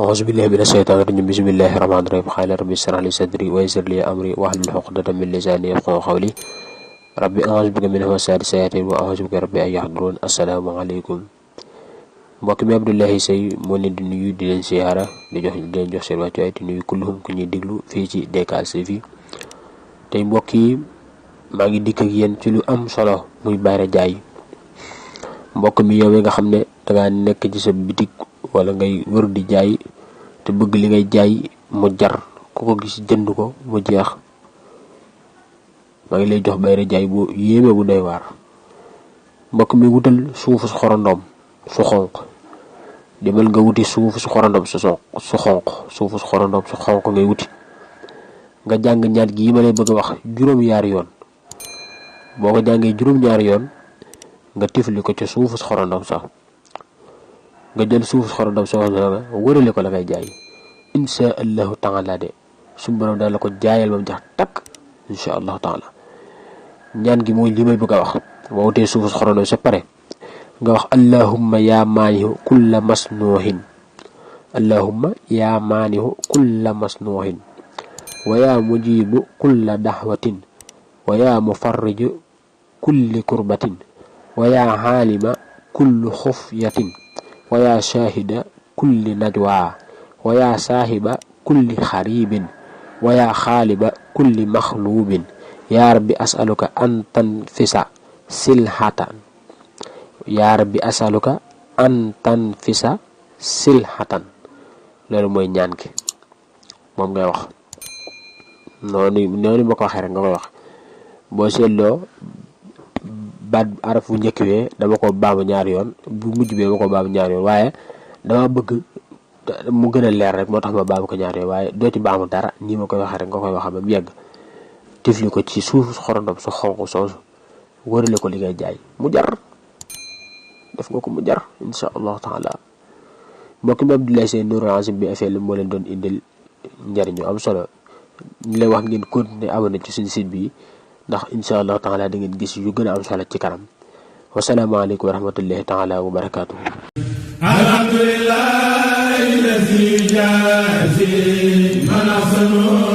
أعوذ بالله من الشيطان الرجيم بسم الله الرحمن الرحيم قال ربي اشرح لي صدري ويسر لي أمري واحلل عقدة من لساني يفقهوا قولي ربي أعوذ بك من همزات الشياطين وأعوذ بك ربي أن يحضرون السلام عليكم mbokk mi Abdoulaye Seye moo leen di nuyu di leen siyaara di leen jox seen wàccuwaay di nuyu kulluhum ku ñuy déglu fii ci DK TV tey mbokk yi maa ngi dikk ak yéen ci lu am solo muy bayra jaay mbokk mi yow nga xam ne dangaa nekk ci sa bitik wala ngay wër di jaay te bëgg li ngay jaay mu jar ku ko gis jënd ko mu jeex maa ngi lay jox bayra jaay bu yéeme bu doy waar mbokk mi wutal suufu xorondom su xonq demal nga wuti suufu xorondom su xonq suufu xorondom su xonq ngay wuti nga jàng ñaat gi ma lay bëgg wax juróom-ñaari yoon boo ko jàngee juróom-ñaari yoon nga tifli ko ci suufu xorondom sax nga jël suufu xorondom sax nga wërale ko la ngay jaay insha allahu taala de suñu borom daal la ko jaayal ba mu jax takk insha allahu taala ñaan gi mooy li may bëgg a wax boo wutee suufu xorondom sa pare nga wax allahumma ya maanihu kulla masnuhin allahumma ya maanihu kulla masnuhin wa ya mujibu kulla dahwatin wa ya mufarriju kulli kurbatin wa ya halima kullu khufyatin wa ya shahida kulli najwa wa ya sahiba kulli kharibin wa ya khaliba kulli makhlubin ya rabbi as'aluka an tanfisa silhatan yaa rabbi asaluka an tanfisa silhatan loolu mooy ñaan ki moom ngay wax noonu ma ko waxee rek nga koy wax boo seetloo baat araf bu njëkk wee dama ko baamu ñaari yoon bu mujj bee ma ko baamu ñaari yoon waaye dama bëgg mu gën a leer rek moo tax ma baamu ko ñaari yoon waaye doo ci baamu dara nii ma koy waxee rek nga koy waxee ba mu yegg tifli ko ci suuf xorondom su xonq soosu wërale ko li ngay jaay mu jar def nga ko mu jar insha allah taala mbokk mi Abdoulaye Seye Nourou Azim bi affaire moo leen doon indil njariñu am solo ñu lay wax ngeen continuer abonné ci suñu site bi ndax insha allah taala da ngeen gis yu gën a am solo ci kanam wasalaamaaleykum wa rahmatullahi taala wa barakatuh alhamdulillahi allazi jazi man ahsanu